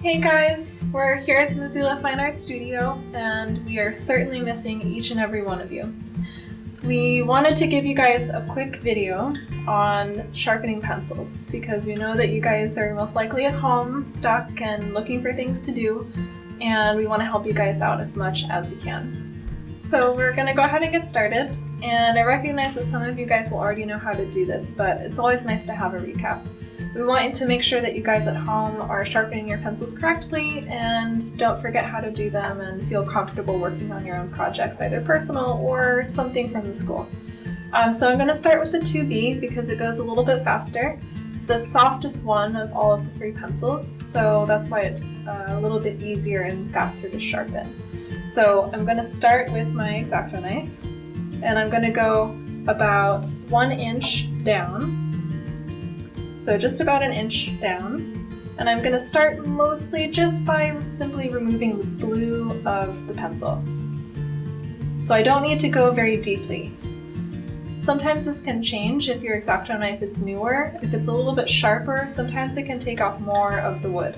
Hey guys, we're here at the Missoula Fine Arts Studio and we are certainly missing each and every one of you. We wanted to give you guys a quick video on sharpening pencils because we know that you guys are most likely at home, stuck, and looking for things to do, and we want to help you guys out as much as we can. So we're going to go ahead and get started, and I recognize that some of you guys will already know how to do this, but it's always nice to have a recap. We want to make sure that you guys at home are sharpening your pencils correctly and don't forget how to do them and feel comfortable working on your own projects, either personal or something from the school. So I'm going to start with the 2B because it goes a little bit faster. It's the softest one of all of the three pencils, so that's why it's a little bit easier and faster to sharpen. So I'm going to start with my X-Acto knife, and I'm going to go about 1 inch down. So just about an inch down, and I'm going to start mostly just by simply removing the blue of the pencil. So I don't need to go very deeply. Sometimes this can change if your X-Acto knife is newer. If it's a little bit sharper, sometimes it can take off more of the wood.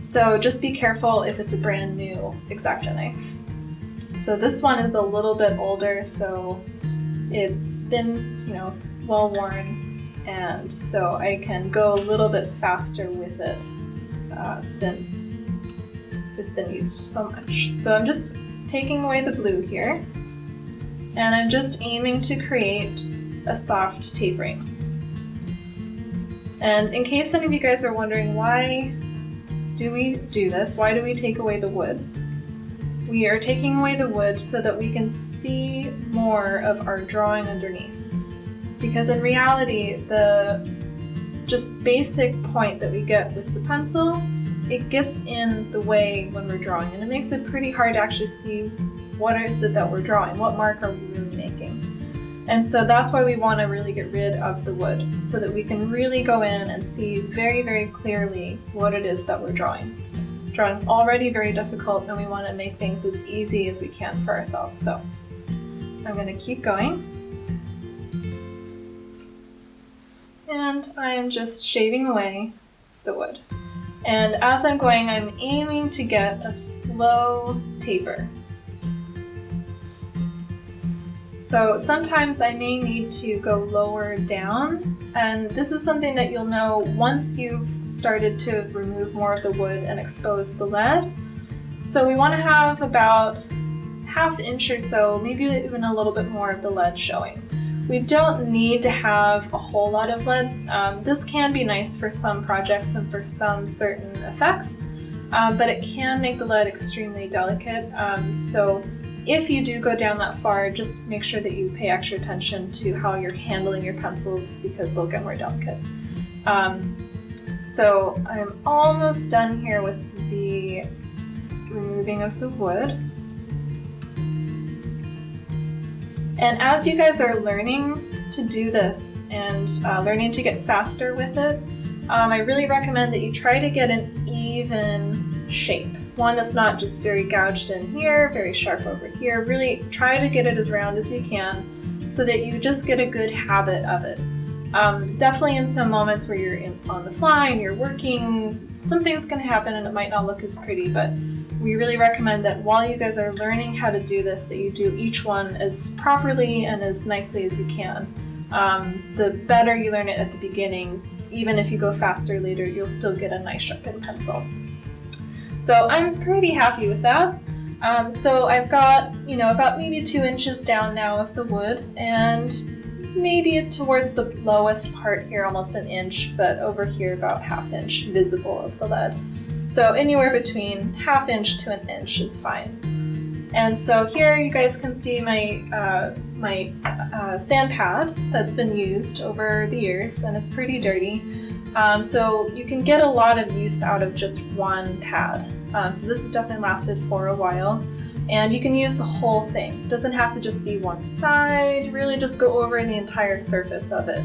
So just be careful if it's a brand new X-Acto knife. So this one is a little bit older, so it's been, well worn. And so I can go a little bit faster with it since it's been used so much. So I'm just taking away the blue here, and I'm just aiming to create a soft tapering. And in case any of you guys are wondering, why do we do this? Why do we take away the wood? We are taking away the wood so that we can see more of our drawing underneath. Because in reality, the just basic point that we get with the pencil, it gets in the way when we're drawing, and it makes it pretty hard to actually see what is it that we're drawing, what mark are we really making. And so that's why we want to really get rid of the wood, so that we can really go in and see very, very clearly what it is that we're drawing. Drawing's already very difficult, and we want to make things as easy as we can for ourselves. So I'm going to keep going. And I am just shaving away the wood. And as I'm going, I'm aiming to get a slow taper. So sometimes I may need to go lower down, and this is something that you'll know once you've started to remove more of the wood and expose the lead. So we want to have about ½ inch or so, maybe even a little bit more of the lead showing. We don't need to have a whole lot of lead. This can be nice for some projects and for some certain effects, but it can make the lead extremely delicate. So if you do go down that far, just make sure that you pay extra attention to how you're handling your pencils because they'll get more delicate. So I'm almost done here with the removing of the wood. And as you guys are learning to do this and learning to get faster with it, I really recommend that you try to get an even shape. One that's not just very gouged in here, very sharp over here. Really try to get it as round as you can so that you just get a good habit of it. Definitely in some moments where you're on the fly and you're working, something's going to happen and it might not look as pretty, but we really recommend that while you guys are learning how to do this, that you do each one as properly and as nicely as you can. The better you learn it at the beginning, even if you go faster later, you'll still get a nice sharpened pencil. So I'm pretty happy with that. So I've got, about maybe 2 inches down now of the wood, and maybe towards the lowest part here, almost an inch, but over here about ½ inch visible of the lead. So anywhere between ½ inch to an inch is fine. And so here you guys can see my sand pad that's been used over the years, and it's pretty dirty. So you can get a lot of use out of just one pad. So this has definitely lasted for a while. And you can use the whole thing. It doesn't have to just be one side, really just go over the entire surface of it.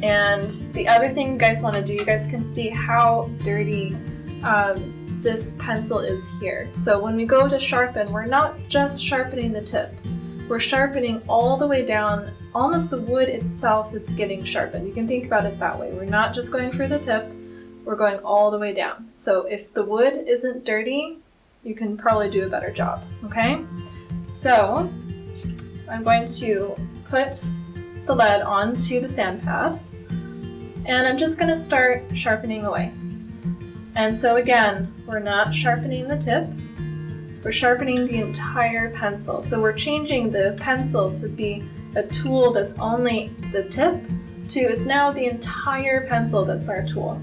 And the other thing you guys want to do, you guys can see how dirty this pencil is here. So when we go to sharpen, we're not just sharpening the tip. We're sharpening all the way down. Almost the wood itself is getting sharpened. You can think about it that way. We're not just going for the tip, we're going all the way down. So if the wood isn't dirty, you can probably do a better job, okay? So I'm going to put the lead onto the sand pad, and I'm just going to start sharpening away. And so again, we're not sharpening the tip, we're sharpening the entire pencil. So we're changing the pencil to be a tool that's only the tip to it's now the entire pencil that's our tool.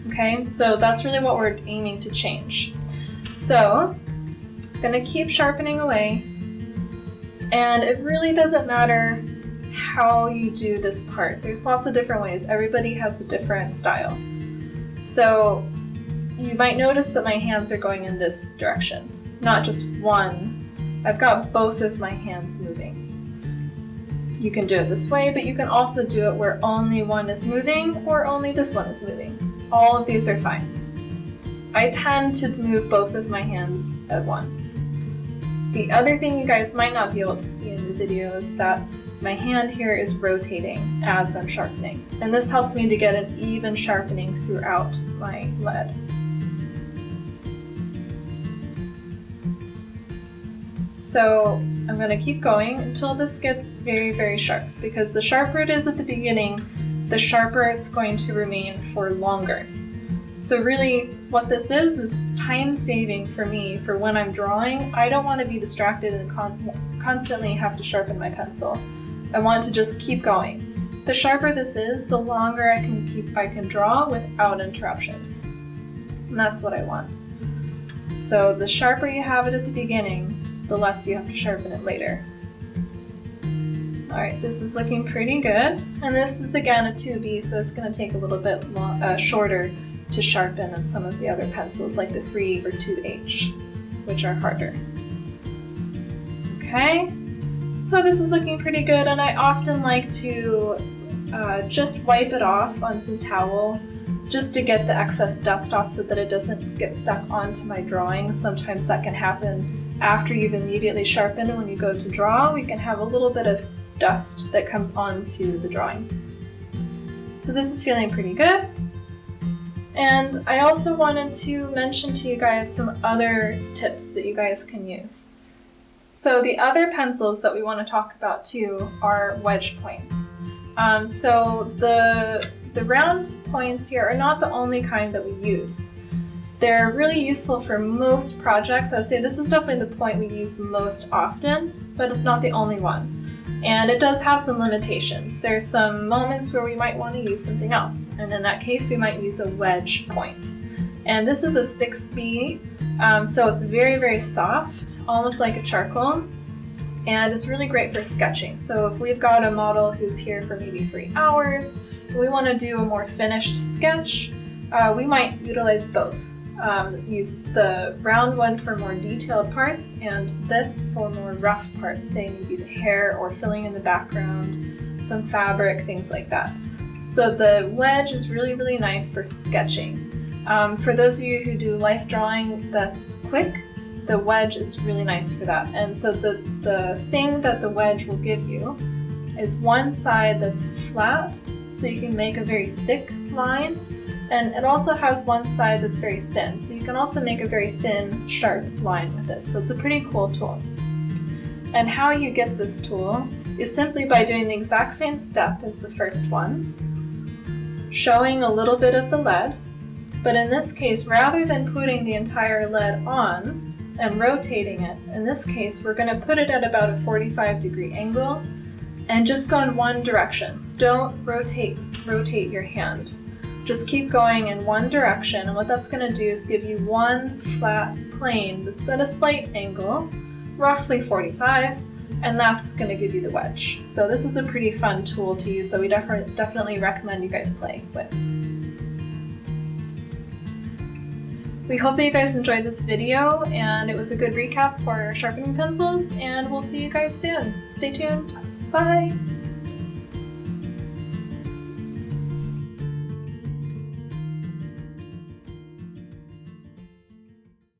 Okay, so that's really what we're aiming to change. So I'm going to keep sharpening away, and it really doesn't matter how you do this part. There's lots of different ways. Everybody has a different style. So you might notice that my hands are going in this direction, not just one. I've got both of my hands moving. You can do it this way, but you can also do it where only one is moving or only this one is moving. All of these are fine. I tend to move both of my hands at once. The other thing you guys might not be able to see in the video is that my hand here is rotating as I'm sharpening. And this helps me to get an even sharpening throughout my lead. So I'm going to keep going until this gets very, very sharp, because the sharper it is at the beginning, the sharper it's going to remain for longer. So really what this is time saving for me for when I'm drawing. I don't want to be distracted and constantly have to sharpen my pencil. I want to just keep going. The sharper this is, the longer I can draw without interruptions. And that's what I want. So the sharper you have it at the beginning, the less you have to sharpen it later. Alright, this is looking pretty good. And this is again a 2B, so it's going to take a little bit shorter to sharpen than some of the other pencils like the 3 or 2H, which are harder. Okay, so this is looking pretty good, and I often like to just wipe it off on some towel just to get the excess dust off so that it doesn't get stuck onto my drawing. Sometimes that can happen after you've immediately sharpened, and when you go to draw, we can have a little bit of dust that comes onto the drawing. So this is feeling pretty good. And I also wanted to mention to you guys some other tips that you guys can use. So the other pencils that we want to talk about too are wedge points. So the round points here are not the only kind that we use. They're really useful for most projects. I would say this is definitely the point we use most often, but it's not the only one. And it does have some limitations. There's some moments where we might want to use something else, and in that case we might use a wedge point. And this is a 6B, so it's very, very soft, almost like a charcoal, and it's really great for sketching. So if we've got a model who's here for maybe 3 hours, and we want to do a more finished sketch, we might utilize both. Use the round one for more detailed parts and this for more rough parts, say maybe the hair or filling in the background, some fabric, things like that. So the wedge is really, really nice for sketching. For those of you who do life drawing that's quick, the wedge is really nice for that. And so the thing that the wedge will give you is one side that's flat, so you can make a very thick line. And it also has one side that's very thin, so you can also make a very thin, sharp line with it. So it's a pretty cool tool. And how you get this tool is simply by doing the exact same step as the first one, showing a little bit of the lead, but in this case, rather than putting the entire lead on and rotating it, in this case, we're going to put it at about a 45-degree angle and just go in one direction. Don't rotate your hand. Just keep going in one direction, and what that's going to do is give you one flat plane that's at a slight angle, roughly 45, and that's going to give you the wedge. So this is a pretty fun tool to use that we definitely recommend you guys play with. We hope that you guys enjoyed this video, and it was a good recap for sharpening pencils, and we'll see you guys soon. Stay tuned. Bye!